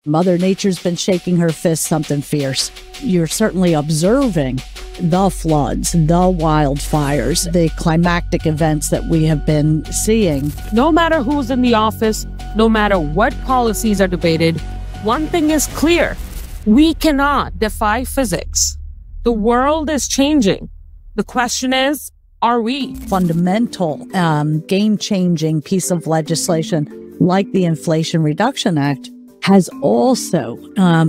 Mother Nature's been shaking her fist something fierce. You're certainly observing the floods, the wildfires, the climactic events that we have been seeing. No matter who's in the office, no matter what policies are debated, one thing is clear. We cannot defy physics. The world is changing. The question is, are we? Fundamental, game-changing piece of legislation like the Inflation Reduction Act has also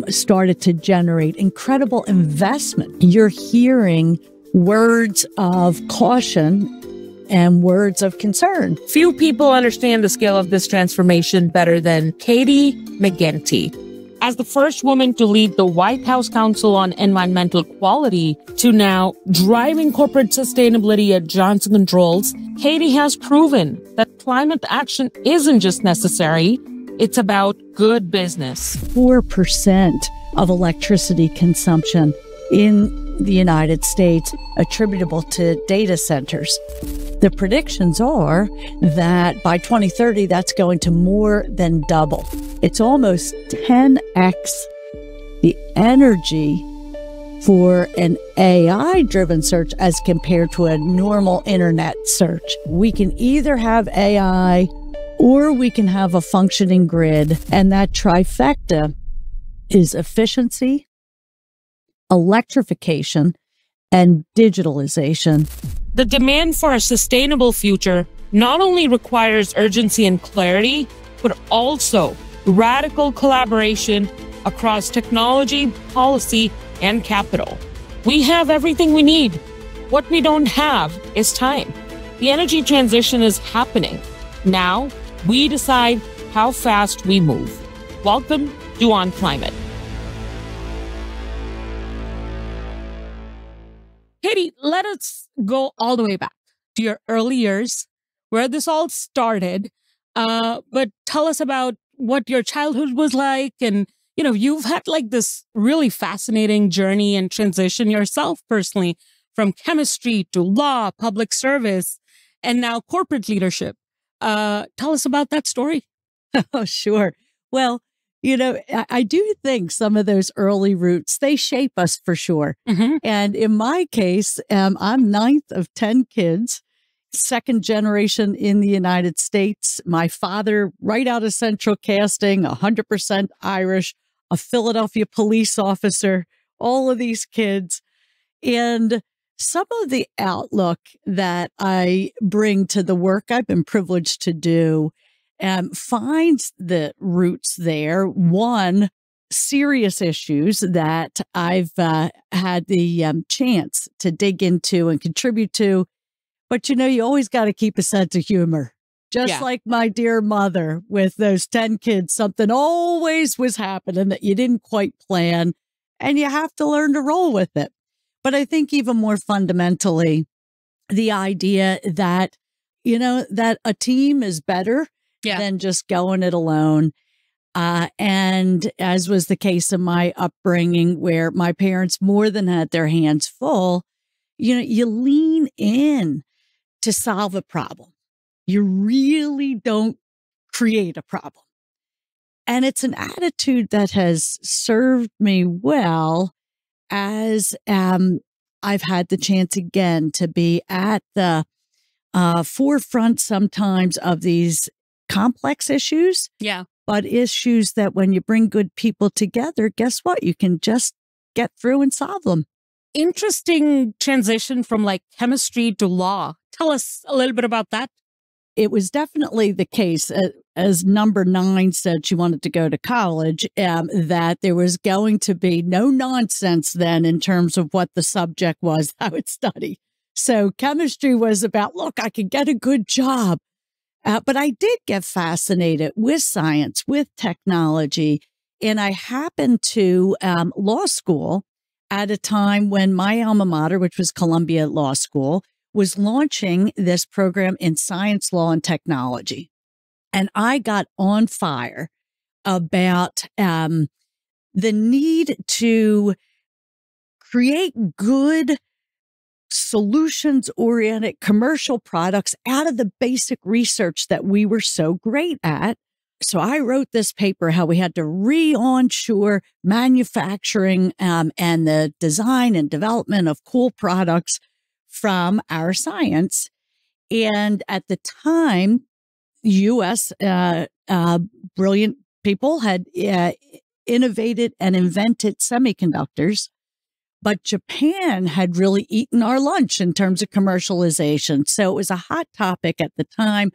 started to generate incredible investment. You're hearing words of caution and words of concern. Few people understand the scale of this transformation better than Katie McGinty. As the first woman to lead the White House Council on Environmental Quality to now driving corporate sustainability at Johnson Controls, Katie has proven that climate action isn't just necessary, it's about good business. 4% of electricity consumption in the United States attributable to data centers. The predictions are that by 2030, that's going to more than double. It's almost 10x the energy for an AI-driven search as compared to a normal internet search. We can either have AI or we can have a functioning grid, and that trifecta is efficiency, electrification, and digitalization. The demand for a sustainable future not only requires urgency and clarity, but also radical collaboration across technology, policy, and capital. We have everything we need. What we don't have is time. The energy transition is happening. Now, we decide how fast we move. Welcome to On Climate. Katie, let us go all the way back to your early years, where this all started. But tell us about what your childhood was like. And, you know, you've had like this really fascinating journey and transition yourself personally from chemistry to law, public service, and now corporate leadership. Tell us about that story. Oh, sure. Well, you know, I do think some of those early roots, they shape us for sure. Mm-hmm. And in my case, I'm ninth of 10 kids, second generation in the United States. My father, right out of central casting, 100% Irish, a Philadelphia police officer, all of these kids. And some of the outlook that I bring to the work I've been privileged to do finds the roots there. One, serious issues that I've had the chance to dig into and contribute to. But, you know, you always got to keep a sense of humor. Just like my dear mother with those 10 kids, something always was happening that you didn't quite plan, and you have to learn to roll with it. But I think even more fundamentally, the idea that, you know, that a team is better than just going it alone. And as was the case in my upbringing, where my parents more than had their hands full, you know, you lean in to solve a problem. You really don't create a problem. And it's an attitude that has served me well as I've had the chance again to be at the forefront sometimes of these complex issues. Yeah. But issues that when you bring good people together, guess what? You can just get through and solve them. Interesting transition from like chemistry to law. Tell us a little bit about that. It was definitely the case, as number 9 said she wanted to go to college, that there was going to be no nonsense then in terms of what the subject was I would study. So chemistry was about, look, I could get a good job. But I did get fascinated with science, with technology, and I happened to law school at a time when my alma mater, which was Columbia Law School, was launching this program in science, law, and technology. And I got on fire about the need to create good solutions-oriented commercial products out of the basic research that we were so great at, So I wrote this paper, how we had to re-onshore manufacturing and the design and development of cool products from our science. And at the time, U.S. Brilliant people had innovated and invented semiconductors, but Japan had really eaten our lunch in terms of commercialization. So it was a hot topic at the time.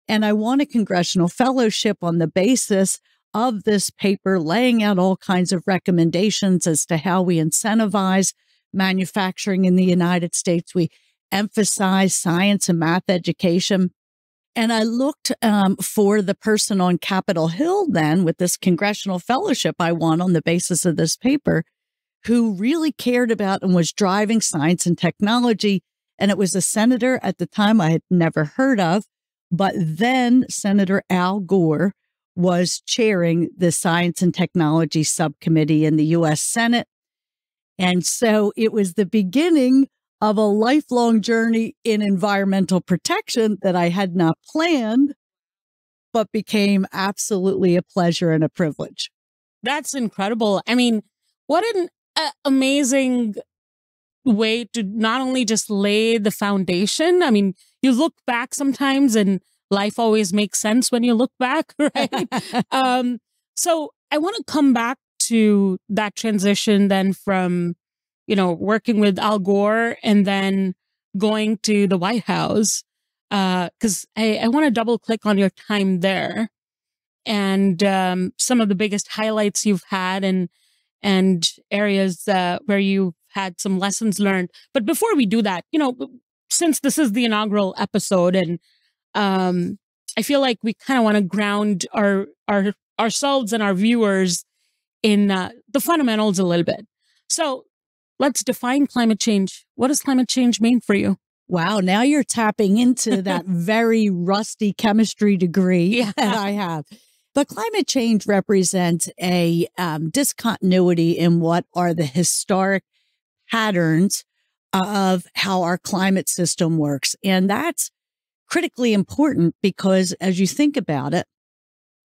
And I won a congressional fellowship on the basis of this paper, laying out all kinds of recommendations as to how we incentivize manufacturing in the United States. We emphasize science and math education. And I looked for the person on Capitol Hill then with this congressional fellowship I won on the basis of this paper, who really cared about and was driving science and technology. And it was a senator at the time I had never heard of. But then Senator Al Gore was chairing the Science and Technology Subcommittee in the U.S. Senate. And so it was the beginning of a lifelong journey in environmental protection that I had not planned, but became absolutely a pleasure and a privilege. That's incredible. I mean, what an amazing way to not only just lay the foundation. I mean, you look back sometimes and life always makes sense when you look back, right? So I want to come back to that transition then from, working with Al Gore and then going to the White House, because I want to double click on your time there and some of the biggest highlights you've had and areas where you had some lessons learned. But before we do that, since this is the inaugural episode and I feel like we kind of want to ground ourselves and our viewers in the fundamentals a little bit. So let's define climate change. What does climate change mean for you? Wow, now you're tapping into that very rusty chemistry degree that I have. But climate change represents a discontinuity in what are the historic patterns of how our climate system works. And that's critically important because as you think about it,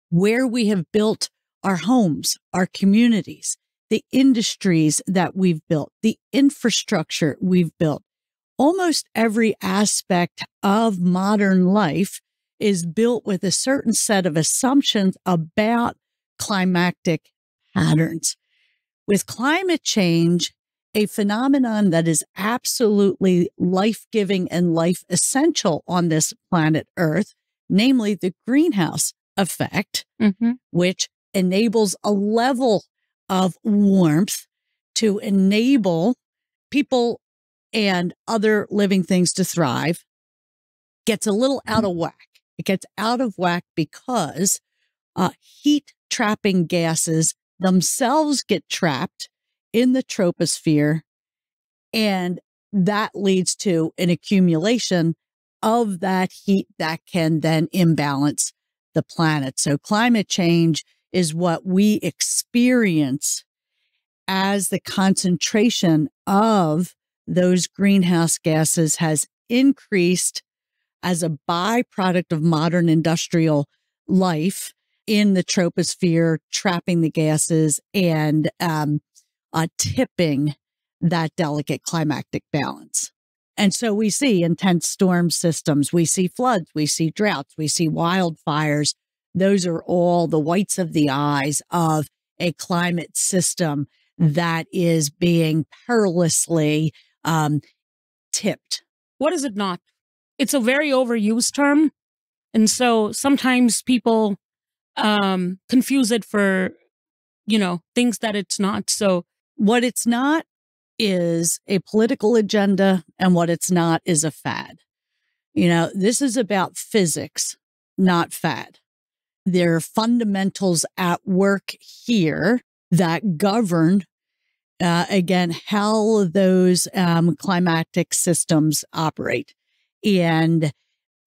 where we have built our homes, our communities, the industries that we've built, the infrastructure we've built, almost every aspect of modern life is built with a certain set of assumptions about climatic patterns. With climate change, a phenomenon that is absolutely life-giving and life essential on this planet Earth, namely the greenhouse effect, which enables a level of warmth to enable people and other living things to thrive, gets a little out of whack. It gets out of whack because heat trapping gases themselves get trapped in the troposphere, and that leads to an accumulation of that heat that can then imbalance the planet. So climate change is what we experience as the concentration of those greenhouse gases has increased as a byproduct of modern industrial life in the troposphere, trapping the gases and tipping that delicate climatic balance. And so we see intense storm systems, we see floods, we see droughts, we see wildfires. Those are all the whites of the eyes of a climate system that is being perilously tipped. What is it not? It's a very overused term. And so sometimes people confuse it for, things that it's not. So what it's not is a political agenda, and what it's not is a fad. This is about physics, not fad. There are fundamentals at work here that govern, again, how those climatic systems operate. And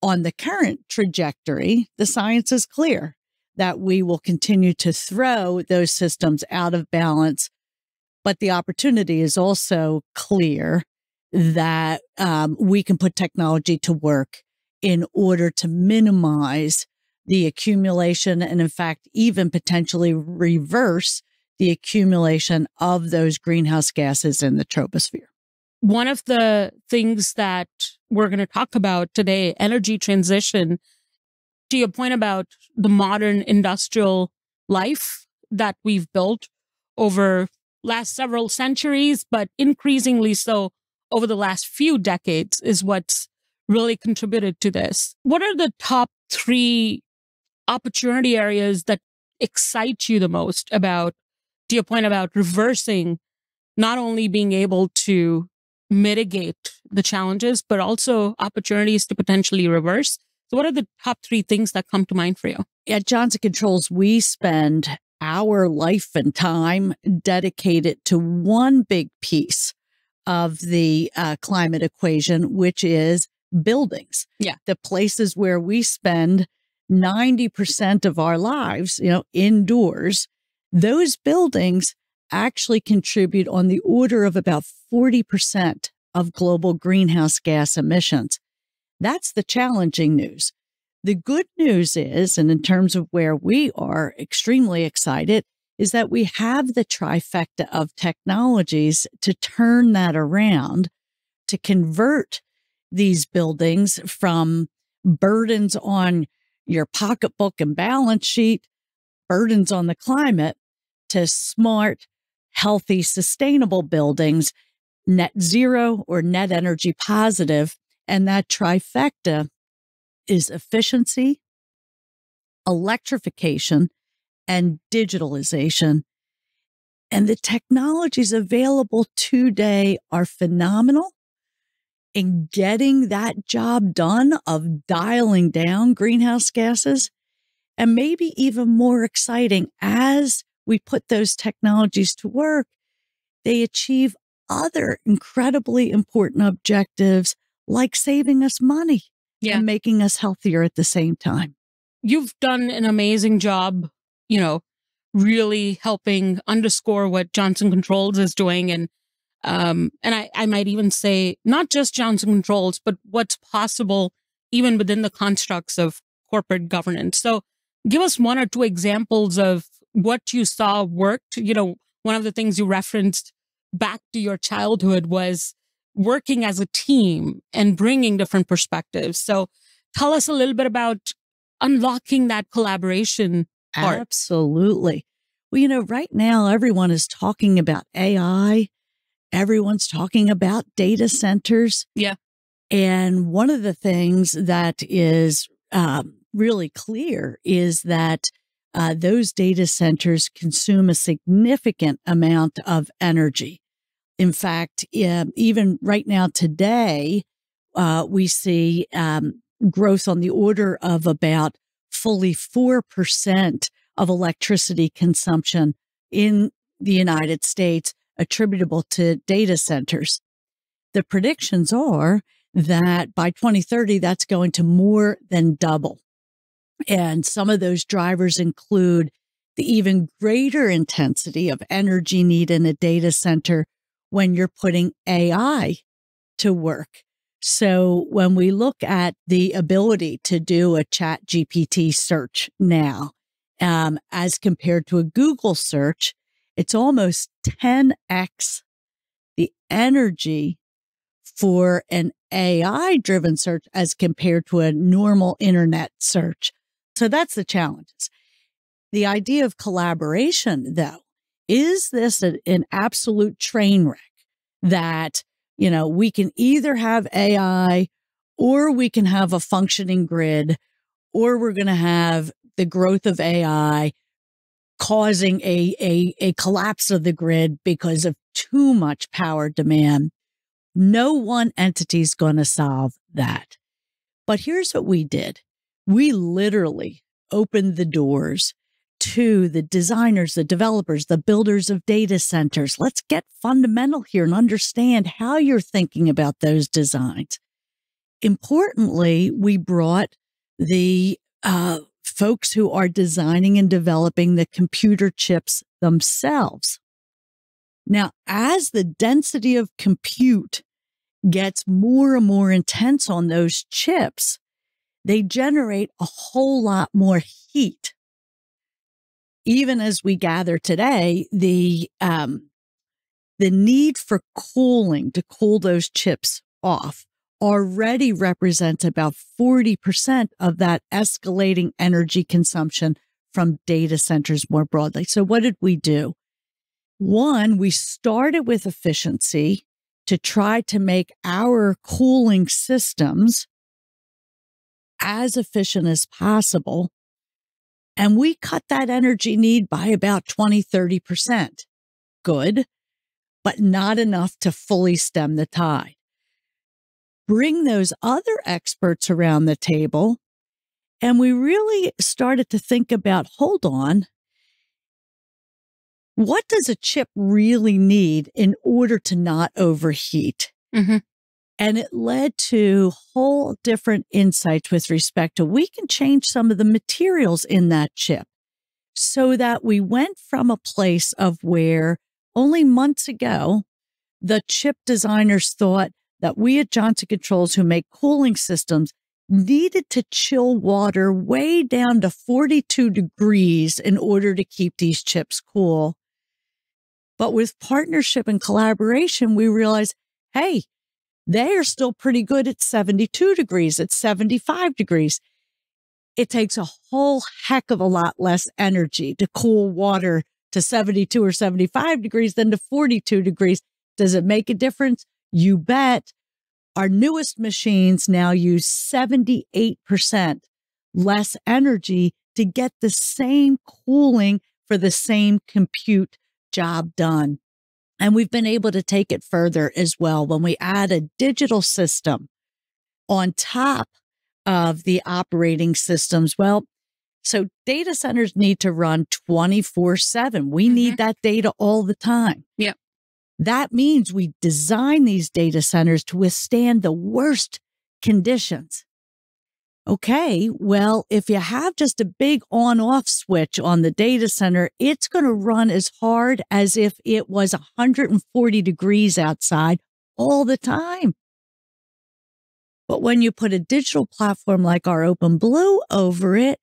on the current trajectory, the science is clear that we will continue to throw those systems out of balance. But the opportunity is also clear that we can put technology to work in order to minimize the accumulation and, in fact, even potentially reverse the accumulation of those greenhouse gases in the troposphere. One of the things that we're going to talk about today, energy transition, to your point about the modern industrial life that we've built over last several centuries, but increasingly so over the last few decades, is what's really contributed to this. What are the top 3 opportunity areas that excite you the most about, to your point about reversing, not only being able to mitigate the challenges, but also opportunities to potentially reverse? So what are the top 3 things that come to mind for you? At Johnson Controls, we spend our life and time dedicated to one big piece of the climate equation, which is buildings. Yeah. The places where we spend 90% of our lives, indoors. Those buildings actually contribute on the order of about 40% of global greenhouse gas emissions. That's the challenging news. The good news is, and in terms of where we are extremely excited, is that we have the trifecta of technologies to turn that around, to convert these buildings from burdens on your pocketbook and balance sheet, burdens on the climate, to smart, healthy, sustainable buildings, net zero or net energy positive. And that trifecta is efficiency, electrification, and digitalization. And the technologies available today are phenomenal in getting that job done of dialing down greenhouse gases. And maybe even more exciting, as we put those technologies to work, they achieve other incredibly important objectives like saving us money and making us healthier at the same time. You've done an amazing job, really helping underscore what Johnson Controls is doing. And I might even say not just Johnson Controls, but what's possible even within the constructs of corporate governance. So give us 1 or 2 examples of what you saw worked. One of the things you referenced back to your childhood was working as a team and bringing different perspectives. So tell us a little bit about unlocking that collaboration part. Absolutely. Well, right now, everyone is talking about AI. Everyone's talking about data centers. Yeah. And one of the things that is really clear is that those data centers consume a significant amount of energy. In fact, even right now today, we see growth on the order of about fully 4% of electricity consumption in the United States attributable to data centers. The predictions are that by 2030, that's going to more than double. And some of those drivers include the even greater intensity of energy need in a data center when you're putting AI to work. So when we look at the ability to do a ChatGPT search now, as compared to a Google search, it's almost 10x the energy for an AI-driven search as compared to a normal internet search. So that's the challenges. The idea of collaboration, though, is this an absolute train wreck that, we can either have AI or we can have a functioning grid, or we're going to have the growth of AI causing a collapse of the grid because of too much power demand. No one entity is going to solve that. But here's what we did. We literally opened the doors to the designers, the developers, the builders of data centers. Let's get fundamental here and understand how you're thinking about those designs. Importantly, we brought the folks who are designing and developing the computer chips themselves. Now, as the density of compute gets more and more intense on those chips, they generate a whole lot more heat. Even as we gather today, the need for cooling to cool those chips off already represents about 40% of that escalating energy consumption from data centers more broadly. So what did we do? One, we started with efficiency to try to make our cooling systems as efficient as possible. And we cut that energy need by about 20-30%. Good, but not enough to fully stem the tide. Bring those other experts around the table, and we really started to think about, hold on, what does a chip really need in order to not overheat? Mm-hmm. And it led to whole different insights with respect to we can change some of the materials in that chip so that we went from a place of where only months ago, the chip designers thought that we at Johnson Controls, who make cooling systems, needed to chill water way down to 42 degrees in order to keep these chips cool. But with partnership and collaboration, we realized, hey, they are still pretty good at 72 degrees, at 75 degrees. It takes a whole heck of a lot less energy to cool water to 72 or 75 degrees than to 42 degrees. Does it make a difference? You bet. Our newest machines now use 78% less energy to get the same cooling for the same compute job done. And we've been able to take it further as well when we add a digital system on top of the operating systems. Well, so data centers need to run 24/7. We need that data all the time. Yep. That means we design these data centers to withstand the worst conditions. Okay, well, if you have just a big on-off switch on the data center, it's going to run as hard as if it was 140 degrees outside all the time. But when you put a digital platform like our OpenBlue over it,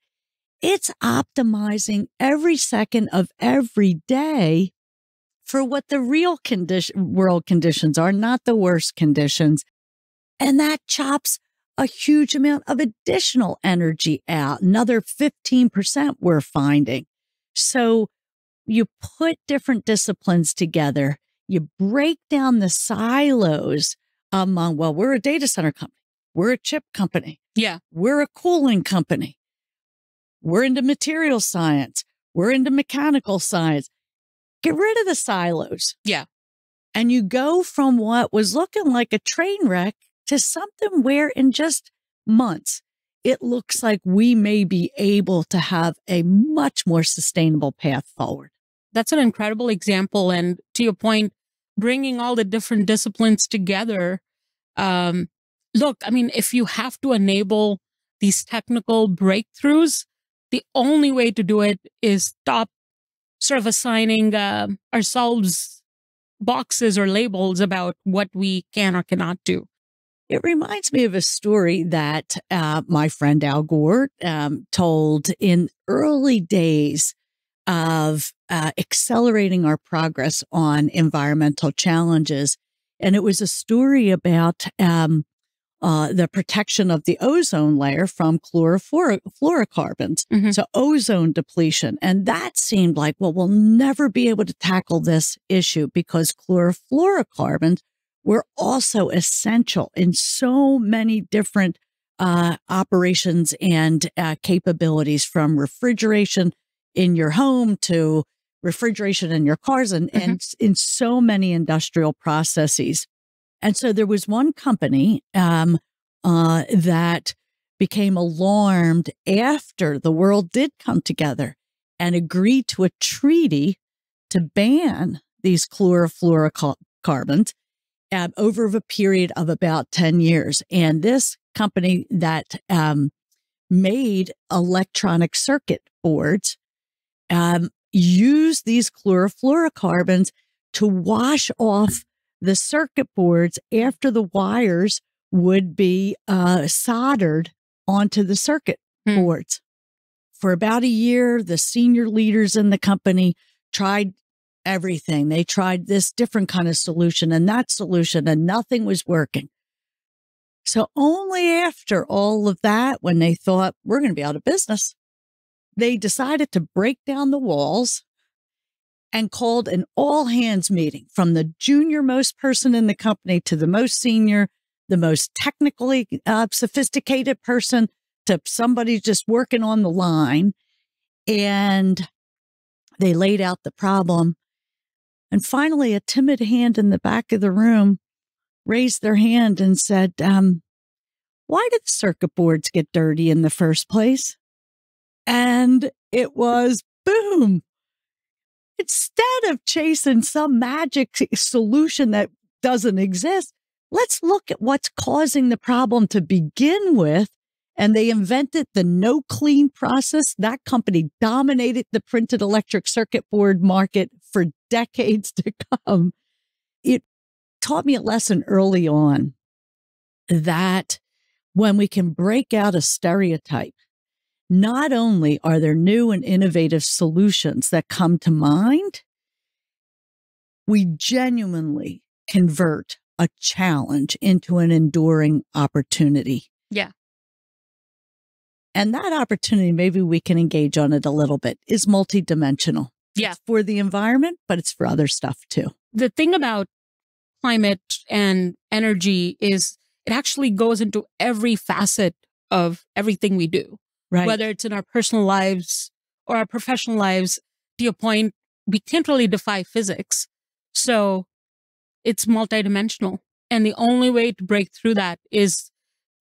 it's optimizing every second of every day for what the real world conditions are, not the worst conditions. And that chops a huge amount of additional energy out, another 15% we're finding. So you put different disciplines together, you break down the silos among, well, we're a data center company, we're a chip company, we're a cooling company, we're into material science, we're into mechanical science. Get rid of the silos. Yeah. And you go from what was looking like a train wreck to something where in just months, it looks like we may be able to have a much more sustainable path forward. That's an incredible example. And to your point, bringing all the different disciplines together. Look, I mean, if you have to enable these technical breakthroughs, the only way to do it is stop sort of assigning ourselves boxes or labels about what we can or cannot do. It reminds me of a story that my friend Al Gore told in early days of accelerating our progress on environmental challenges. And it was a story about the protection of the ozone layer from chlorofluorocarbons. So ozone depletion. And that seemed like, well, we'll never be able to tackle this issue because chlorofluorocarbons were also essential in so many different operations and capabilities, from refrigeration in your home to refrigeration in your cars and in so many industrial processes. And so there was one company that became alarmed after the world did come together and agreed to a treaty to ban these chlorofluorocarbons over a period of about 10 years. And this company that made electronic circuit boards used these chlorofluorocarbons to wash off the circuit boards after the wires would be soldered onto the circuit boards. For about a year, the senior leaders in the company tried everything. They tried this different kind of solution and that solution, and nothing was working. So only after all of that, when they thought we're going to be out of business, they decided to break down the walls and called an all hands meeting from the junior most person in the company to the most senior, the most technically sophisticated person to somebody just working on the line. And they laid out the problem. And finally, a timid hand in the back of the room raised their hand and said, why did the circuit boards get dirty in the first place? And it was boom. Instead of chasing some magic solution that doesn't exist, let's look at what's causing the problem to begin with. And they invented the no clean process. That company dominated the printed electric circuit board market for decades to come. It taught me a lesson early on that when we can break out a stereotype, not only are there new and innovative solutions that come to mind, we genuinely convert a challenge into an enduring opportunity. Yeah. And that opportunity, maybe we can engage on it a little bit, is multidimensional. Yeah. It's for the environment, but it's for other stuff too. The thing about climate and energy is it actually goes into every facet of everything we do. Right. Whether it's in our personal lives or our professional lives. To your point, we can't really defy physics. So it's multidimensional. And the only way to break through that is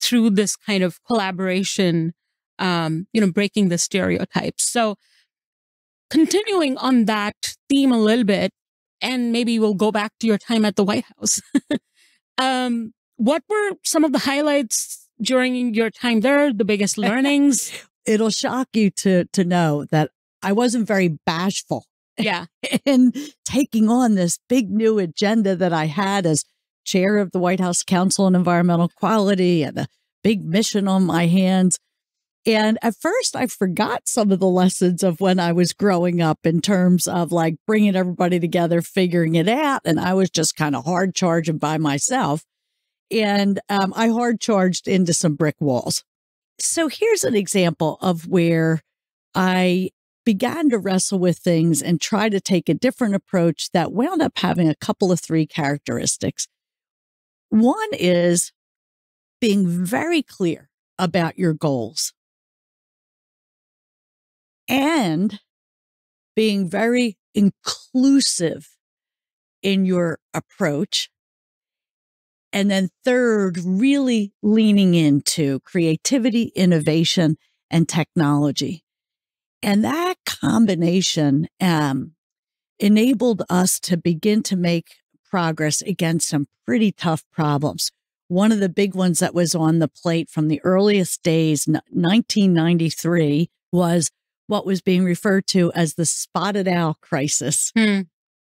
through this kind of collaboration, breaking the stereotypes. So continuing on that theme a little bit, and maybe we'll go back to your time at the White House. What were some of the highlights during your time there, the biggest learnings? It'll shock you to know that I wasn't very bashful. Yeah. In taking on this big new agenda that I had as chair of the White House Council on Environmental Quality and a big mission on my hands. And at first, I forgot some of the lessons of when I was growing up in terms of like bringing everybody together, figuring it out. And I was just kind of hard charging by myself. And I hard charged into some brick walls. So here's an example of where I began to wrestle with things and try to take a different approach that wound up having a couple of three characteristics. One is being very clear about your goals and being very inclusive in your approach. And then third, really leaning into creativity, innovation, and technology. And that combination enabled us to begin to make progress against some pretty tough problems. One of the big ones that was on the plate from the earliest days, 1993, was what was being referred to as the spotted owl crisis.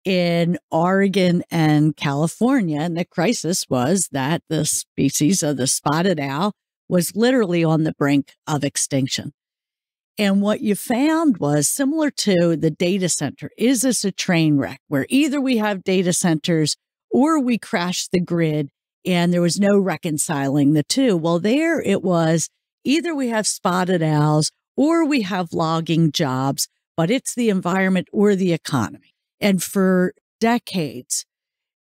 In Oregon and California. And the crisis was that the species of the spotted owl was literally on the brink of extinction. And what you found was similar to the data center. Is this a train wreck where either we have data centers or we crash the grid and there was no reconciling the two? Well, there it was either we have spotted owls or we have logging jobs, but it's the environment or the economy. And for decades,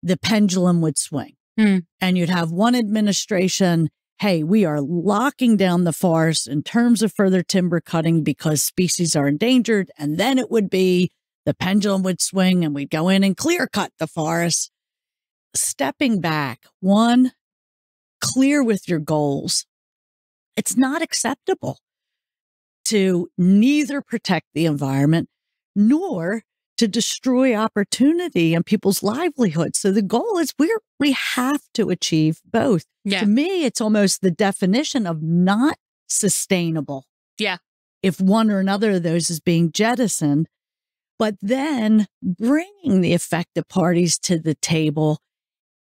the pendulum would swing. And you'd have one administration, hey, we are locking down the forest in terms of further timber cutting because species are endangered. And then it would be the pendulum would swing and we'd go in and clear cut the forest. Stepping back, one, clear with your goals. It's not acceptable to neither protect the environment nor to destroy opportunity and people's livelihoods. So the goal is we have to achieve both. Yeah. To me, it's almost the definition of not sustainable. Yeah. If one or another of those is being jettisoned, but then bringing the affected parties to the table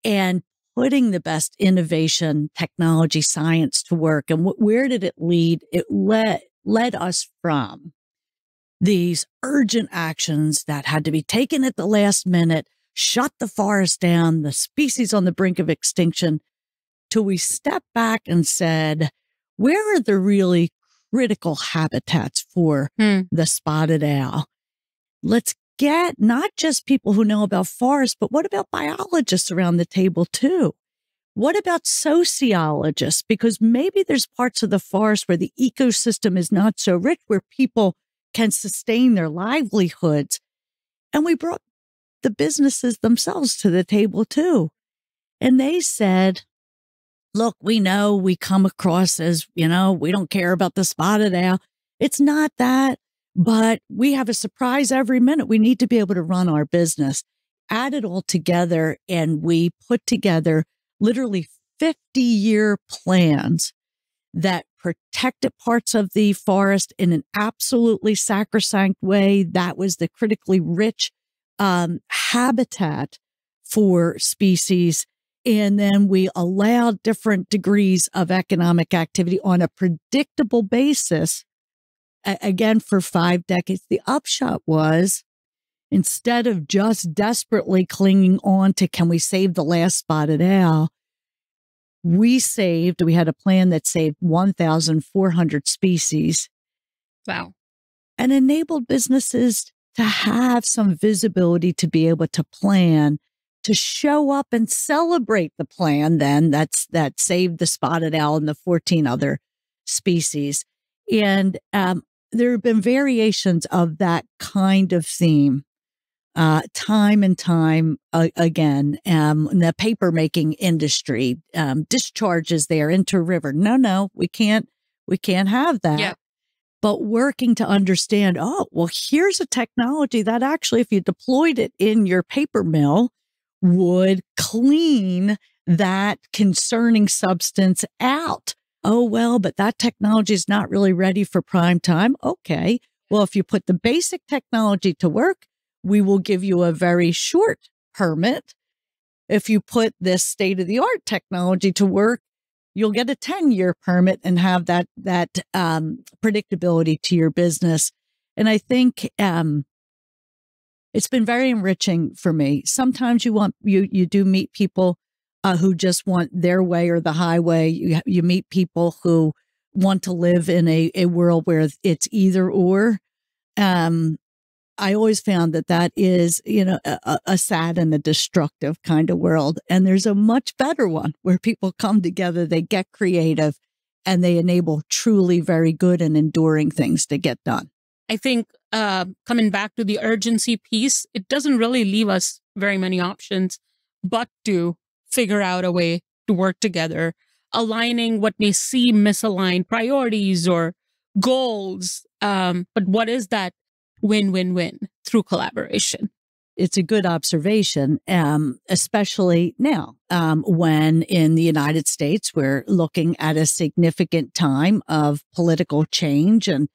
and putting the best innovation, technology, science to work. And where did it lead? It led us from these urgent actions that had to be taken at the last minute, shut the forest down, the species on the brink of extinction, till we stepped back and said, where are the really critical habitats for the spotted owl? Let's get not just people who know about forests, but what about biologists around the table too? What about sociologists? Because maybe there's parts of the forest where the ecosystem is not so rich, where people can sustain their livelihoods. And we brought the businesses themselves to the table too. And they said, look, we know we come across as, we don't care about the spotted owl. It's not that, but we have a surprise every minute. We need to be able to run our business. Add it all together, and we put together literally 50-year plans that protected parts of the forest in an absolutely sacrosanct way. That was the critically rich habitat for species. And then we allowed different degrees of economic activity on a predictable basis, again, for 5 decades. The upshot was, instead of just desperately clinging on to, can we save the last spotted owl? We had a plan that saved 1,400 species. Wow. And enabled businesses to have some visibility, to be able to plan, to show up and celebrate the plan then that saved the spotted owl and the 14 other species. And there have been variations of that kind of theme time and time again. The paper making industry, discharges there into a river. No, we can't have that. Yeah. But working to understand, here's a technology that actually, if you deployed it in your paper mill, would clean that concerning substance out. But that technology is not really ready for prime time. Okay. Well, if you put the basic technology to work, we will give you a very short permit. If you put this state-of-the-art technology to work, you'll get a 10-year permit and have that predictability to your business. And I think it's been very enriching for me. Sometimes you do meet people who just want their way or the highway. You meet people who want to live in a world where it's either or. I always found that is, a sad and a destructive kind of world. And there's a much better one where people come together, they get creative, and they enable truly very good and enduring things to get done. I think coming back to the urgency piece, it doesn't really leave us very many options, but to figure out a way to work together, aligning what may seem misaligned priorities or goals. But what is that win-win-win through collaboration? It's a good observation, especially now when in the United States, we're looking at a significant time of political change, and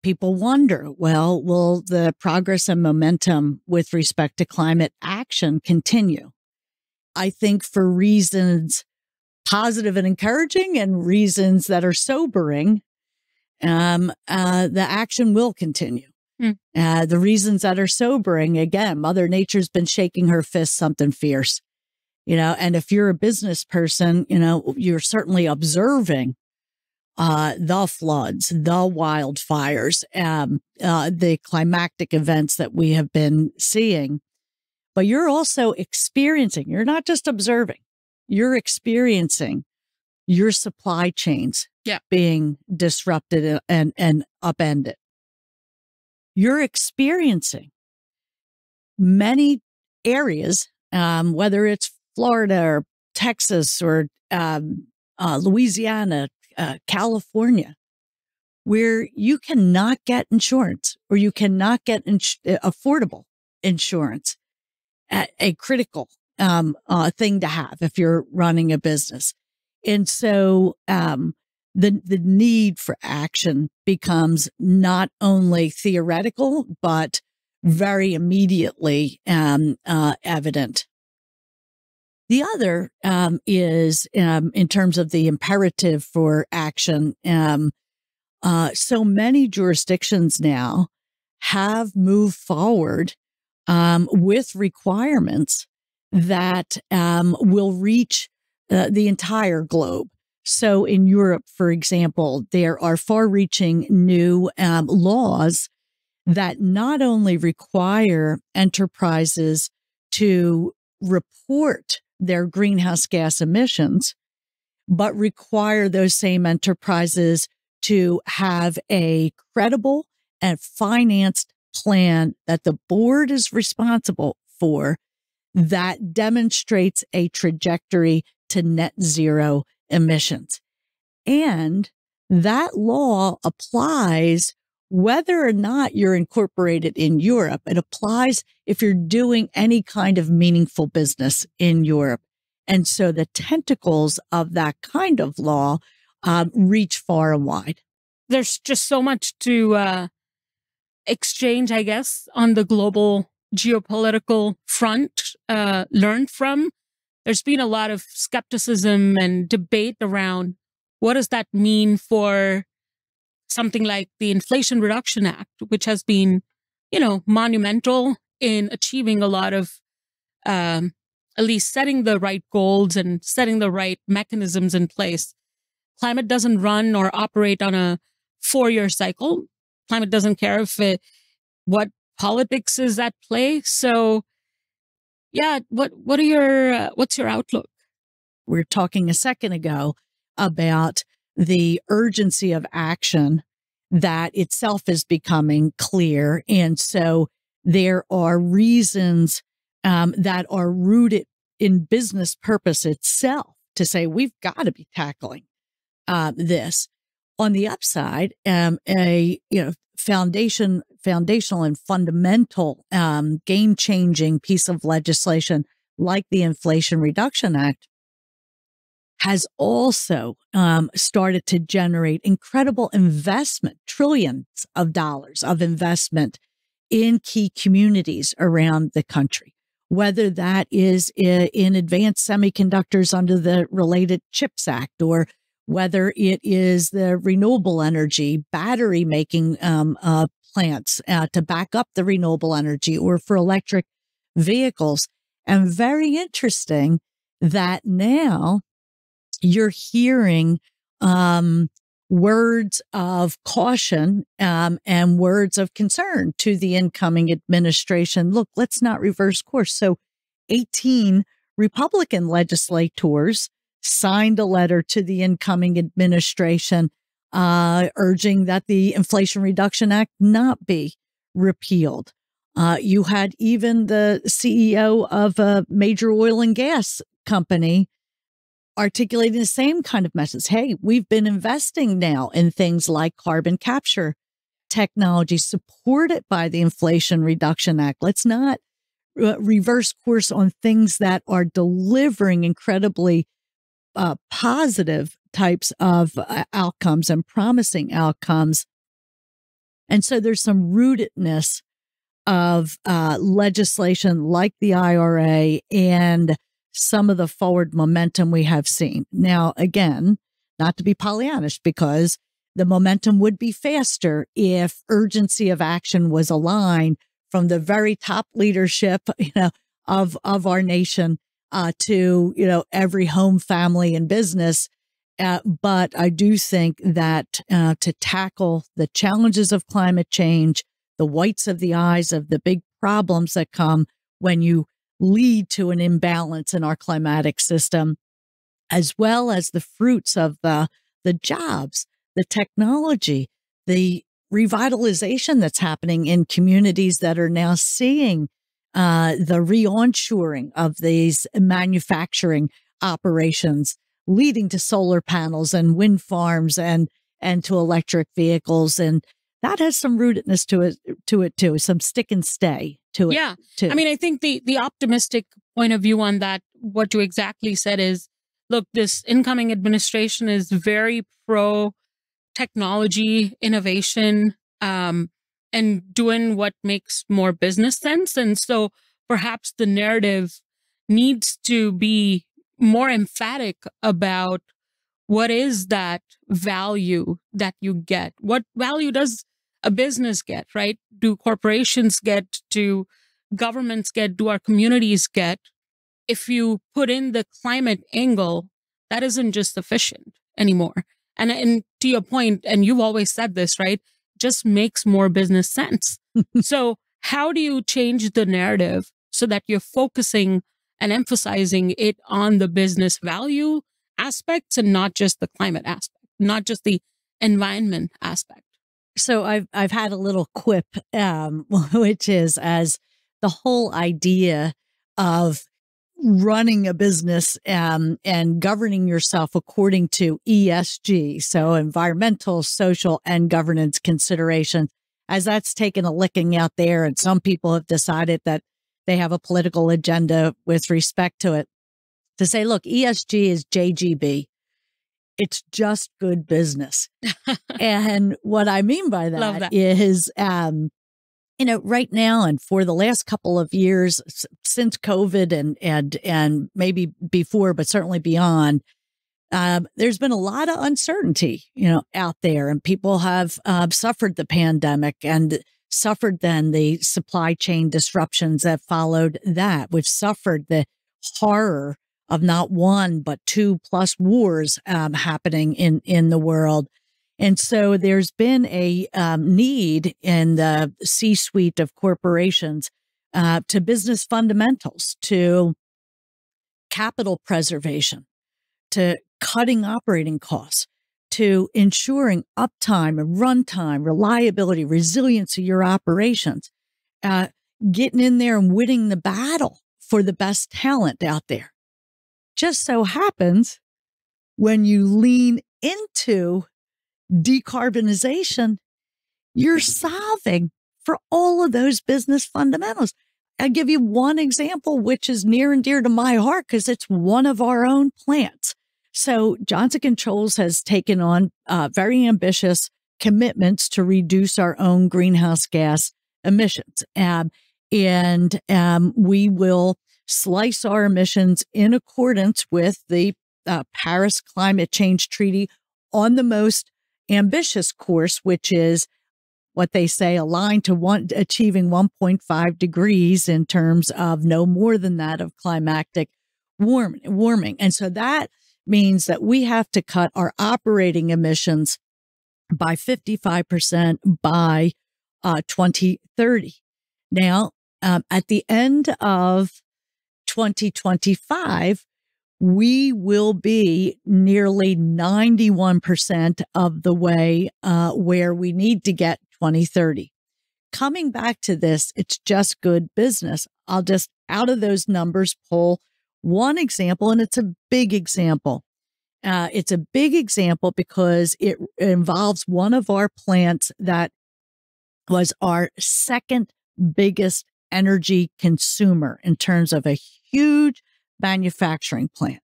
people wonder, well, will the progress and momentum with respect to climate action continue? I think for reasons positive and encouraging and reasons that are sobering, the action will continue. The reasons that are sobering, again, Mother Nature's been shaking her fist something fierce, and if you're a business person, you're certainly observing the floods, the wildfires, the climactic events that we have been seeing. But you're also experiencing, you're not just observing, you're experiencing your supply chains being disrupted and upended. You're experiencing many areas, whether it's Florida or Texas or Louisiana, California, where you cannot get insurance or you cannot get affordable insurance, a critical thing to have if you're running a business. And so the need for action becomes not only theoretical, but very immediately evident. The other is in terms of the imperative for action. So many jurisdictions now have moved forward with requirements that will reach the entire globe. So in Europe, for example, there are far-reaching new laws that not only require enterprises to report their greenhouse gas emissions, but require those same enterprises to have a credible and financed plan that the board is responsible for that demonstrates a trajectory to net zero emissions. And that law applies whether or not you're incorporated in Europe. It applies if you're doing any kind of meaningful business in Europe. And so the tentacles of that kind of law reach far and wide. There's just so much to exchange, I guess, on the global geopolitical front, learn from. There's been a lot of skepticism and debate around what does that mean for something like the Inflation Reduction Act, which has been, monumental in achieving a lot of, at least setting the right goals and setting the right mechanisms in place. Climate doesn't run or operate on a 4-year cycle. Climate doesn't care what politics is at play. So, yeah, what's your outlook? We were talking a second ago about the urgency of action that itself is becoming clear. And so there are reasons that are rooted in business purpose itself to say we've got to be tackling this. On the upside, a foundational and fundamental game-changing piece of legislation like the Inflation Reduction Act has also started to generate incredible investment, trillions of dollars of investment in key communities around the country, whether that is in advanced semiconductors under the Related Chips Act, or whether it is the renewable energy battery making plants to back up the renewable energy, or for electric vehicles. And very interesting that now you're hearing words of caution and words of concern to the incoming administration. Look, let's not reverse course. So 18 Republican legislators signed a letter to the incoming administration urging that the Inflation Reduction Act not be repealed. You had even the CEO of a major oil and gas company articulating the same kind of message. Hey, we've been investing now in things like carbon capture technology supported by the Inflation Reduction Act. Let's not reverse course on things that are delivering incredibly positive types of outcomes and promising outcomes. And so there's some rootedness of legislation like the IRA and some of the forward momentum we have seen. Now, again, not to be Pollyannish, because the momentum would be faster if urgency of action was aligned from the very top leadership, of our nation to, every home, family, and business. But I do think that to tackle the challenges of climate change, the whites of the eyes of the big problems that come when you lead to an imbalance in our climatic system, as well as the fruits of the jobs, the technology, the revitalization that's happening in communities that are now seeing the re-onshoring of these manufacturing operations, leading to solar panels and wind farms and to electric vehicles. And that has some rootedness to it too, some stick and stay to it. Yeah. Too. I mean, I think the optimistic point of view on that, what you exactly said is, look, this incoming administration is very pro technology, innovation, and doing what makes more business sense. And so perhaps the narrative needs to be more emphatic about what is that value that you get? What value does a business get, right? Do corporations get? Do governments get? Do our communities get? If you put in the climate angle, that isn't just sufficient anymore. And to your point, and you've always said this, right? Just makes more business sense. So how do you change the narrative so that you're focusing and emphasizing it on the business value aspects and not just the climate aspect, not just the environment aspect? So I've had a little quip, which is as the whole idea of running a business and governing yourself according to ESG, so environmental, social, and governance considerations, as that's taken a licking out there, and some people have decided that they have a political agenda with respect to it, to say, look, ESG is JGB. It's just good business. And what I mean by that is, right now and for the last couple of years since COVID and maybe before, but certainly beyond, there's been a lot of uncertainty, out there, and people have suffered the pandemic and suffered then the supply chain disruptions that followed that. We've suffered the horror of not one, but 2+ wars happening in the world. And so there's been a need in the C-suite of corporations to business fundamentals, to capital preservation, to cutting operating costs, to ensuring uptime and runtime, reliability, resilience of your operations, getting in there and winning the battle for the best talent out there. Just so happens when you lean into decarbonization, you're solving for all of those business fundamentals. I'll give you one example, which is near and dear to my heart because it's one of our own plants. So Johnson Controls has taken on very ambitious commitments to reduce our own greenhouse gas emissions. And we will slice our emissions in accordance with the Paris Climate Change Treaty on the most ambitious course, which is what they say aligned to achieving 1.5 degrees in terms of no more than that of climatic warming. And so that means that we have to cut our operating emissions by 55% by 2030. Now, at the end of 2025, we will be nearly 91% of the way where we need to get 2030. Coming back to this, it's just good business. I'll just, out of those numbers, pull one example, and it's a big example. It's a big example because it involves one of our plants that was our second biggest energy consumer in terms of a huge manufacturing plant.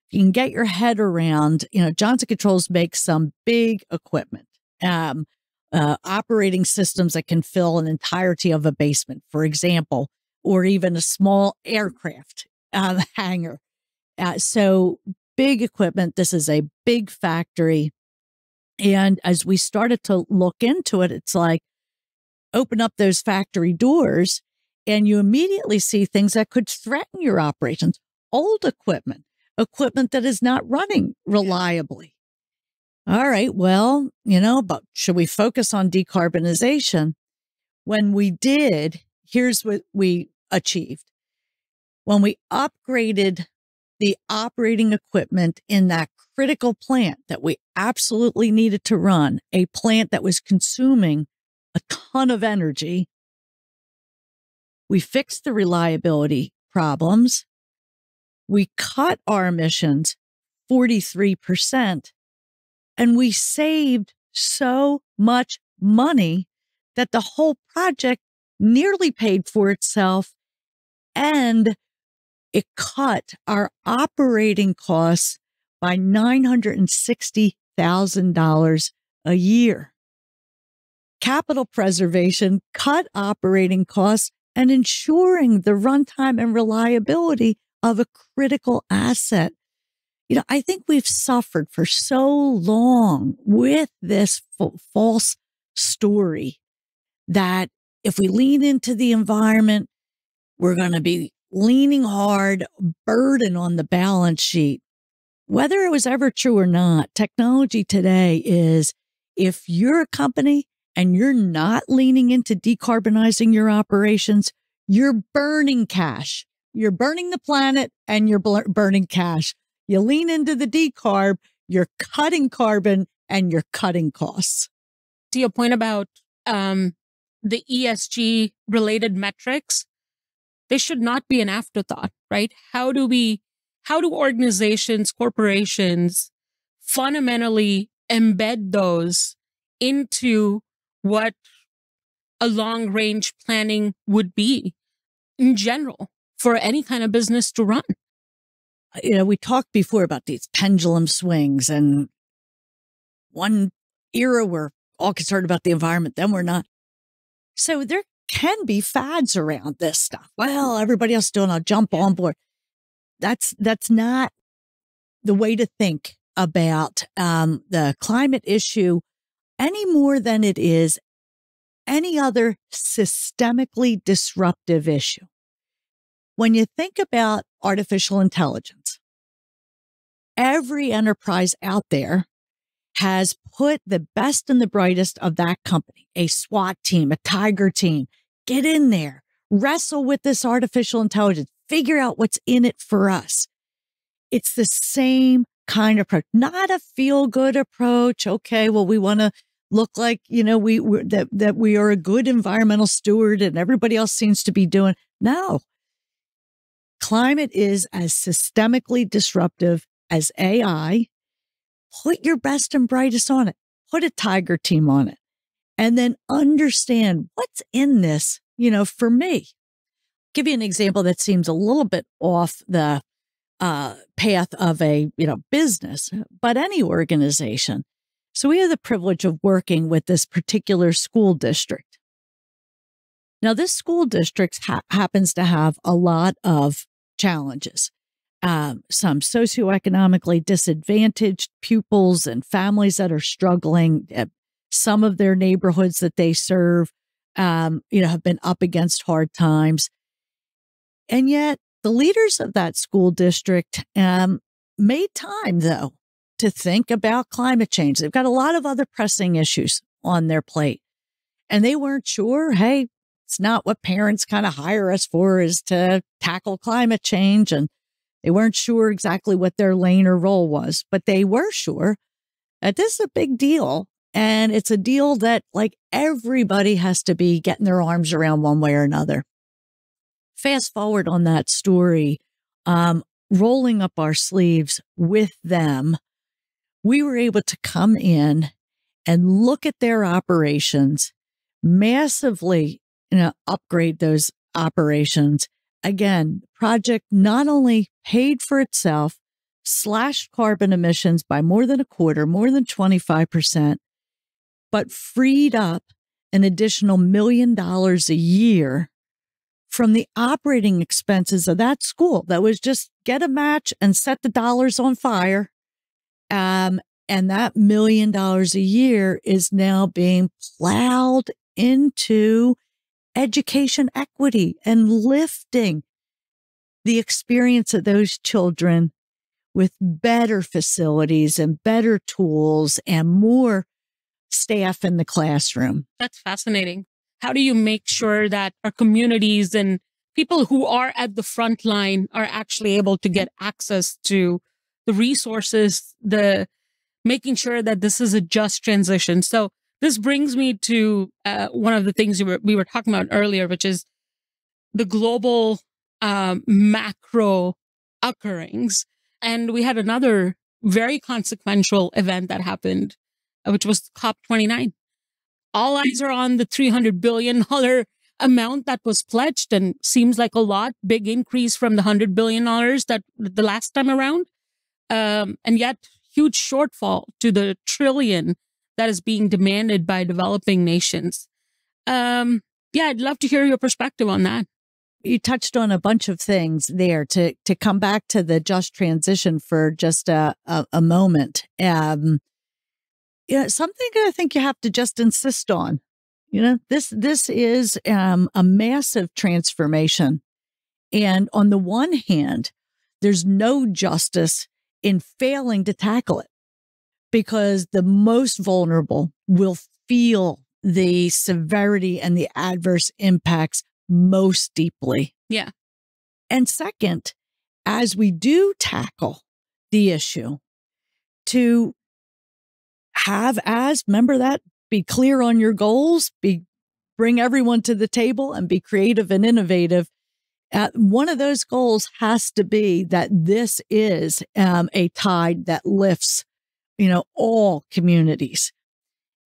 You can get your head around, Johnson Controls makes some big equipment, operating systems that can fill an entirety of a basement, for example, or even a small aircraft hangar. So big equipment. This is a big factory. And as we started to look into it, it's like, open up those factory doors and you immediately see things that could threaten your operations. Old equipment that is not running reliably. All right, well, but should we focus on decarbonization? When we did, here's what we achieved. When we upgraded the operating equipment in that critical plant that we absolutely needed to run, a plant that was consuming a ton of energy, we fixed the reliability problems. We cut our emissions 43%, and we saved so much money that the whole project nearly paid for itself, and it cut our operating costs by $960,000 a year. Capital preservation cut operating costs and ensuring the runtime and reliability of a critical asset. I think we've suffered for so long with this false story that if we lean into the environment, we're going to be leaning hard, burden on the balance sheet. Whether it was ever true or not, technology today is, if you're a company and you're not leaning into decarbonizing your operations, you're burning cash. You're burning the planet and you're burning cash. You lean into the decarb, you're cutting carbon and you're cutting costs. To your point about the ESG related metrics, they should not be an afterthought, right? How do organizations, corporations fundamentally embed those into what a long range planning would be in general for any kind of business to run? We talked before about these pendulum swings, and one era we're all concerned about the environment, then we're not. So there can be fads around this stuff. Well, everybody else doing, I'll jump on board. That's not the way to think about the climate issue any more than it is any other systemically disruptive issue. When you think about artificial intelligence, every enterprise out there has put the best and the brightest of that company, a SWAT team, a tiger team, get in there, wrestle with this artificial intelligence, figure out what's in it for us. It's the same kind of approach, not a feel-good approach. Okay, well, we want to look like, that we are a good environmental steward and everybody else seems to be doing. No. Climate is as systemically disruptive as AI. Put your best and brightest on it. Put a tiger team on it. And then understand what's in this, for me. Give you an example that seems a little bit off the path of a, business, but any organization. So we have the privilege of working with this particular school district. Now, this school district happens to have a lot of challenges. Some socioeconomically disadvantaged pupils and families that are struggling. Some of their neighborhoods that they serve, have been up against hard times. And yet the leaders of that school district made time, though, to think about climate change. They've got a lot of other pressing issues on their plate. And they weren't sure, hey, it's not what parents kind of hire us for, is to tackle climate change. And they weren't sure exactly what their lane or role was, but they were sure that this is a big deal. And it's a deal that everybody has to be getting their arms around one way or another. Fast forward on that story, rolling up our sleeves with them, we were able to come in and look at their operations, massively upgrade those operations. Again, the project not only paid for itself, slashed carbon emissions by more than a quarter, more than 25%, but freed up an additional $1 million a year from the operating expenses of that school. That was just get a match and set the dollars on fire. And that $1 million a year is now being plowed into education equity and lifting the experience of those children with better facilities and better tools and more staff in the classroom. That's fascinating. How do you make sure that our communities and people who are at the front line are actually able to get access to the resources, making sure that this is a just transition? So this brings me to one of the things we were talking about earlier, which is the global macro occurrings. And we had another very consequential event that happened, which was COP29. All eyes are on the $300 billion amount that was pledged, and seems like a lot, big increase from the $100 billion that the last time around. And yet huge shortfall to the $1 trillion that is being demanded by developing nations. I'd love to hear your perspective on that. you touched on a bunch of things there. To come back to the just transition for just a moment. Something I think you have to just insist on. This is a massive transformation. And on the one hand, there's no justice in failing to tackle it, because the most vulnerable will feel the severity and the adverse impacts most deeply. Yeah. And second, as we do tackle the issue, to remember that, be clear on your goals, bring everyone to the table and be creative and innovative. One of those goals has to be that this is a tide that lifts, all communities.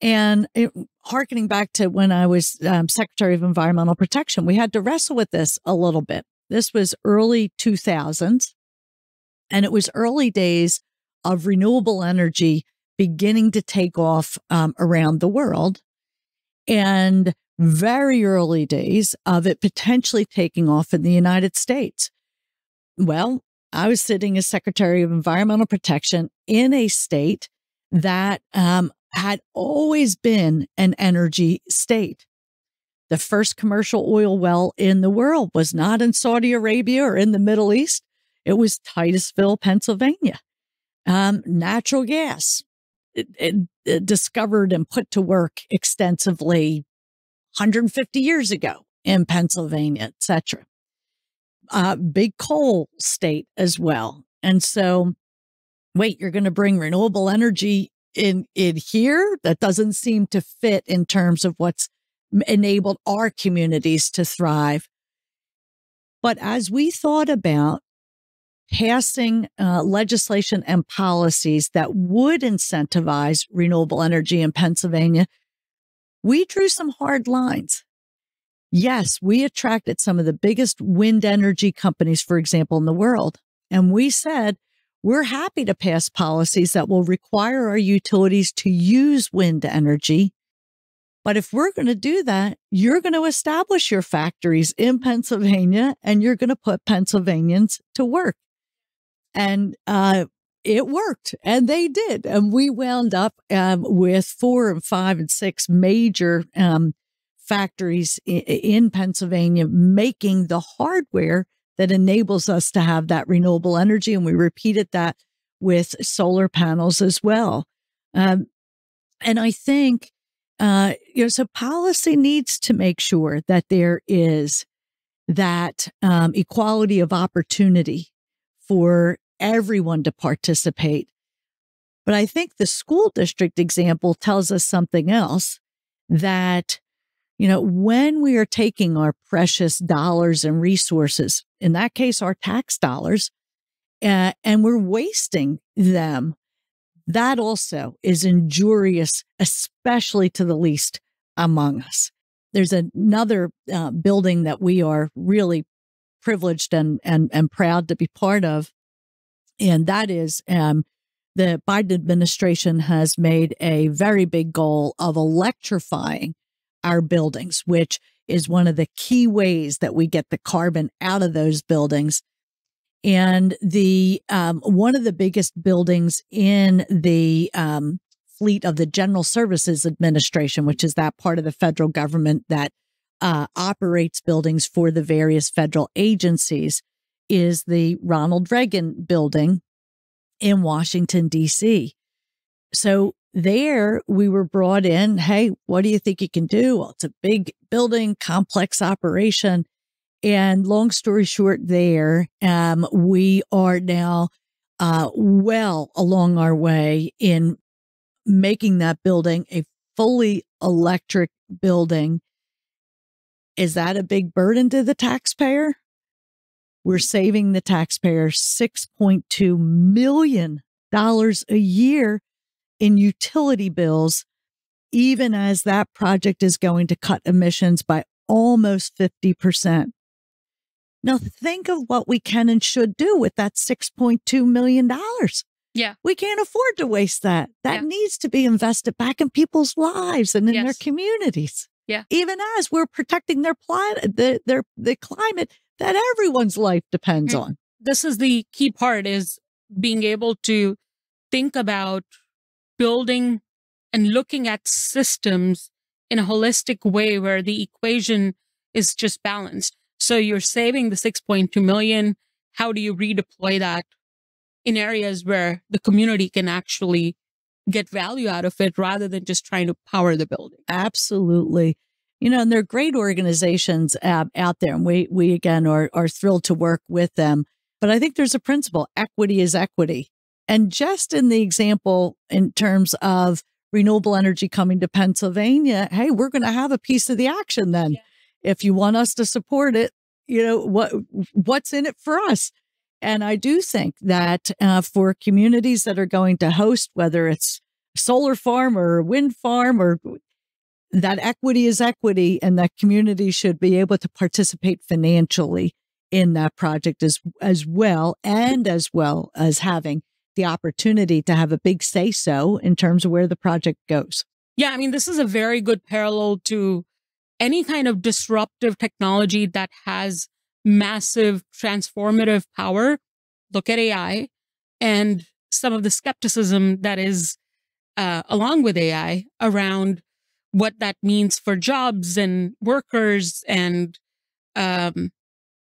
And hearkening back to when I was Secretary of Environmental Protection, we had to wrestle with this a little bit. This was early 2000s, and it was early days of renewable energy beginning to take off around the world, and very early days of it potentially taking off in the United States. Well, I was sitting as Secretary of Environmental Protection in a state that had always been an energy state. The first commercial oil well in the world was not in Saudi Arabia or in the Middle East. It was Titusville, Pennsylvania. Natural gas, it discovered and put to work extensively 150 years ago in Pennsylvania, et cetera. Big coal state as well. And so, wait, you're going to bring renewable energy in here? That doesn't seem to fit in terms of what's enabled our communities to thrive. But as we thought about passing legislation and policies that would incentivize renewable energy in Pennsylvania, we drew some hard lines. Yes, we attracted some of the biggest wind energy companies, for example, in the world. And we said, we're happy to pass policies that will require our utilities to use wind energy. But if we're going to do that, you're going to establish your factories in Pennsylvania and you're going to put Pennsylvanians to work. And it worked, and they did. And we wound up with 4 and 5 and 6 major factories in Pennsylvania making the hardware that enables us to have that renewable energy. And we repeated that with solar panels as well. And I think, so policy needs to make sure that there is that equality of opportunity for everyone to participate. But I think the school district example tells us something else, that, when we are taking our precious dollars and resources, in that case, our tax dollars, and we're wasting them, that also is injurious, especially to the least among us. There's another building that we are really privileged and proud to be part of. And that is the Biden administration has made a very big goal of electrifying our buildings, which is one of the key ways that we get the carbon out of those buildings. And the one of the biggest buildings in the fleet of the General Services Administration, which is that part of the federal government that operates buildings for the various federal agencies, is the Ronald Reagan building in Washington, D.C. So there we were brought in. Hey, what do you think you can do? Well, it's a big building, complex operation. And long story short there, we are now well along our way in making that building a fully electric building. Is that a big burden to the taxpayer? We're saving the taxpayer $6.2 million a year in utility bills, even as that project is going to cut emissions by almost 50%. Now, think of what we can and should do with that $6.2 million. Yeah. We can't afford to waste that. That needs to be invested back in people's lives and in their communities. Yeah. Even as we're protecting their planet, the climate, that everyone's life depends on. This is the key part, is being able to think about building and looking at systems in a holistic way where the equation is just balanced. So you're saving the 6.2 million. How do you redeploy that in areas where the community can actually get value out of it rather than just trying to power the building? Absolutely. And there are great organizations out there, and we again are thrilled to work with them. But I think there's a principle: equity is equity. And just in the example in terms of renewable energy coming to Pennsylvania, hey, we're going to have a piece of the action then. Yeah. If you want us to support it, what's in it for us? And I do think that for communities that are going to host, whether it's a solar farm or a wind farm, or that equity is equity, and that community should be able to participate financially in that project as well as having the opportunity to have a big say-so in terms of where the project goes. Yeah, I mean, this is a very good parallel to any kind of disruptive technology that has massive transformative power. Look at AI and some of the skepticism that is along with AI around what that means for jobs and workers. And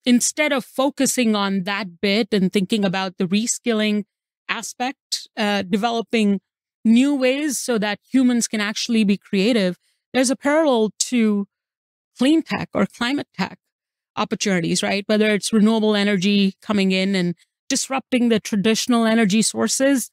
instead of focusing on that bit and thinking about the reskilling aspect, developing new ways so that humans can actually be creative, there's a parallel to clean tech or climate tech opportunities, right? Whether it's renewable energy coming in and disrupting the traditional energy sources,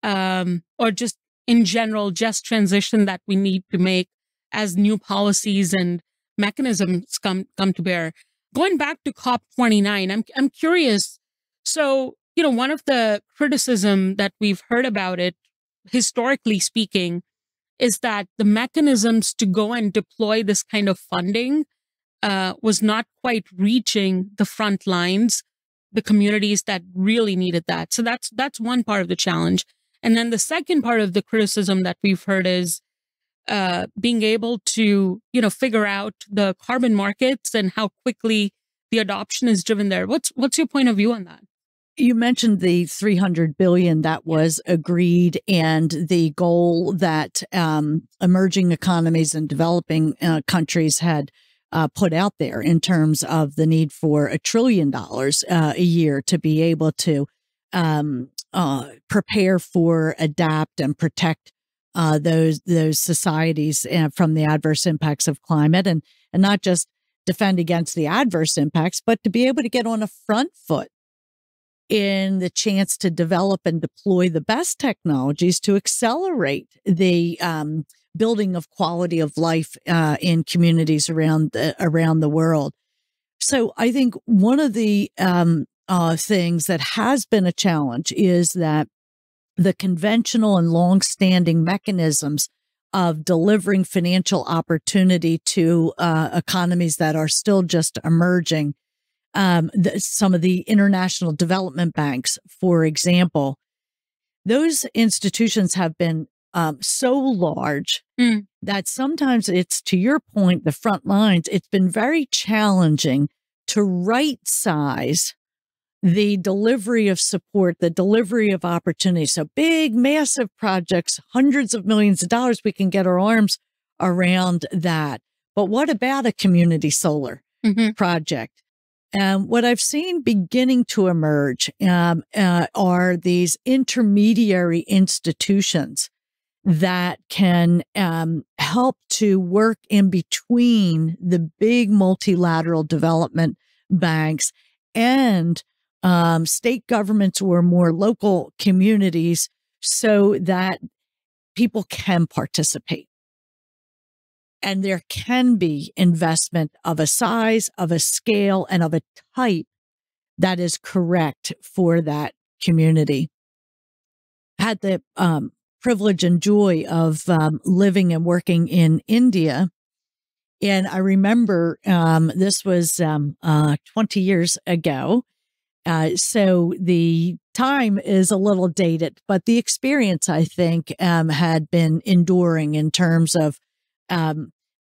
or just in general, just transition that we need to make as new policies and mechanisms come to bear. Going back to COP29, I'm curious. So, one of the criticism that we've heard about it, historically speaking, is that the mechanisms to go and deploy this kind of funding was not quite reaching the front lines, the communities that really needed that. So that's one part of the challenge. And then the second part of the criticism that we've heard is being able to, figure out the carbon markets and how quickly the adoption is driven there. What's your point of view on that? You mentioned the $300 billion that was agreed, and the goal that emerging economies and developing countries had put out there in terms of the need for $1 trillion a year to be able to prepare for, adapt, and protect those societies from the adverse impacts of climate, and not just defend against the adverse impacts, but to be able to get on a front foot in the chance to develop and deploy the best technologies to accelerate the building of quality of life in communities around the world. So I think one of the things that has been a challenge is that the conventional and longstanding mechanisms of delivering financial opportunity to economies that are still just emerging, some of the international development banks, for example, those institutions have been so large that sometimes it's, to your point, the front lines, it's been very challenging to right size the delivery of support, the delivery of opportunity. So big, massive projects, hundreds of millions of dollars, we can get our arms around that. But what about a community solar project? What I've seen beginning to emerge are these intermediary institutions that can help to work in between the big multilateral development banks and state governments or more local communities, so that people can participate. And there can be investment of a size, of a scale, and of a type that is correct for that community. I had the privilege and joy of living and working in India. And I remember this was 20 years ago. So the time is a little dated, but the experience, I think, had been enduring in terms of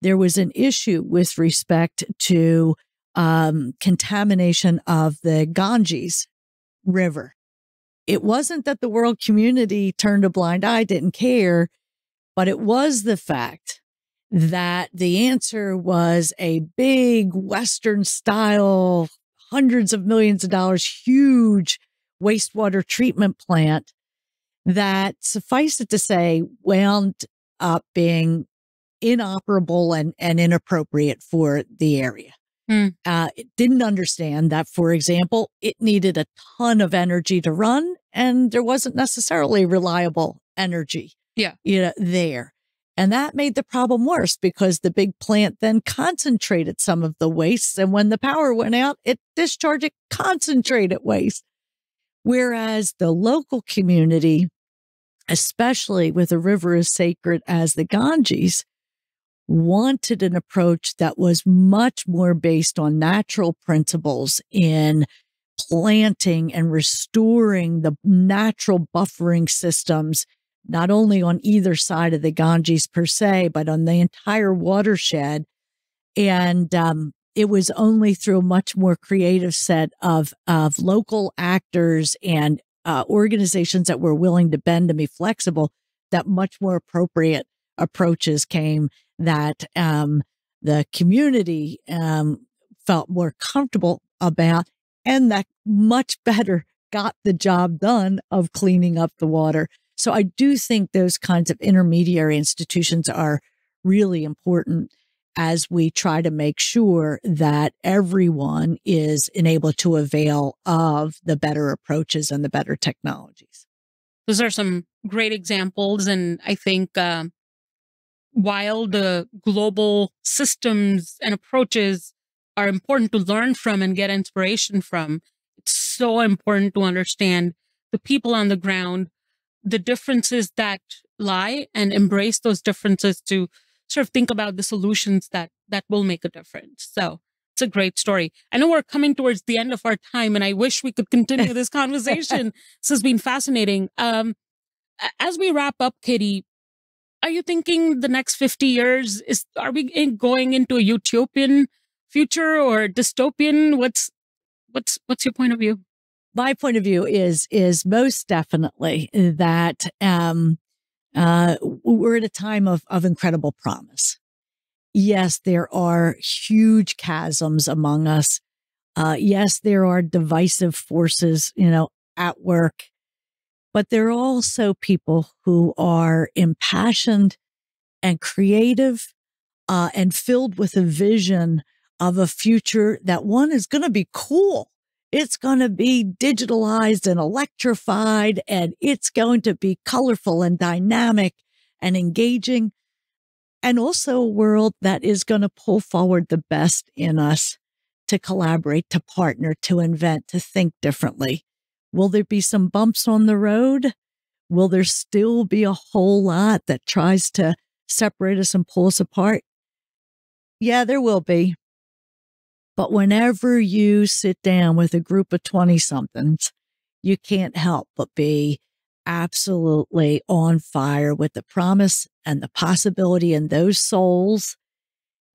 there was an issue with respect to contamination of the Ganges River. It wasn't that the world community turned a blind eye, didn't care, but it was the fact that the answer was a big Western style, hundreds of millions of dollars, huge wastewater treatment plant that, suffice it to say, wound up being inoperable and inappropriate for the area. It didn't understand that, for example, it needed a ton of energy to run, and there wasn't necessarily reliable energy there. And that made the problem worse because the big plant then concentrated some of the waste. And when the power went out, it discharged concentrated waste. Whereas the local community, especially with a river as sacred as the Ganges, wanted an approach that was much more based on natural principles in planting and restoring the natural buffering systems, not only on either side of the Ganges per se, but on the entire watershed. And it was only through a much more creative set of local actors and organizations that were willing to bend and be flexible that much more appropriate approaches came that the community felt more comfortable about, and that much better got the job done of cleaning up the water. So I do think those kinds of intermediary institutions are really important as we try to make sure that everyone is enabled to avail of the better approaches and the better technologies. Those are some great examples. And I think while the global systems and approaches are important to learn from and get inspiration from, it's so important to understand the people on the ground, the differences that lie, and embrace those differences to sort of think about the solutions that will make a difference. So it's a great story. I know we're coming towards the end of our time, and I wish we could continue this conversation. This has been fascinating. As we wrap up, Katie, are you thinking the next 50 years, are we going into a utopian future or dystopian? What's your point of view? My point of view is most definitely that we're at a time of incredible promise. Yes, there are huge chasms among us. Yes, there are divisive forces, at work. But there are also people who are impassioned and creative and filled with a vision of a future that, one, is going to be cool. It's going to be digitalized and electrified, and it's going to be colorful and dynamic and engaging. And also a world that is going to pull forward the best in us to collaborate, to partner, to invent, to think differently. Will there be some bumps on the road? Will there still be a whole lot that tries to separate us and pull us apart? Yeah, there will be. But whenever you sit down with a group of 20-somethings, you can't help but be absolutely on fire with the promise and the possibility in those souls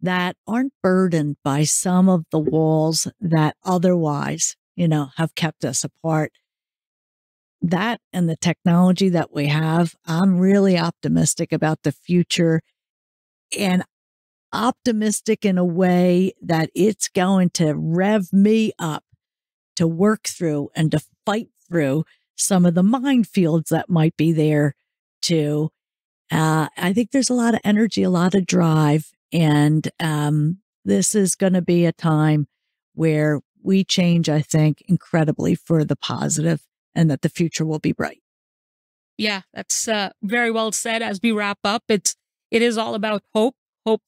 that aren't burdened by some of the walls that otherwise, have kept us apart. That and the technology that we have, I'm really optimistic about the future, and optimistic in a way that it's going to rev me up to work through and to fight through some of the minefields that might be there too. I think there's a lot of energy, a lot of drive, and this is going to be a time where we change, I think, incredibly for the positive, and that the future will be bright. Yeah, that's very well said. As we wrap up, it is all about hope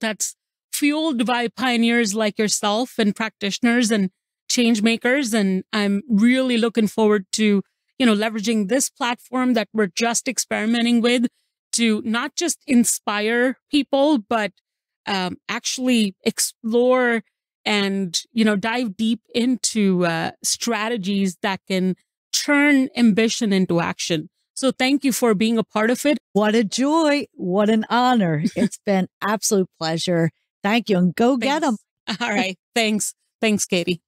that's fueled by pioneers like yourself and practitioners and change makers. And I'm really looking forward to, leveraging this platform that we're just experimenting with to not just inspire people, but actually explore and, dive deep into strategies that can turn ambition into action. So thank you for being a part of it. What a joy. What an honor. It's been absolute pleasure. Thank you. And go get them. All right. Thanks. Thanks, Katie.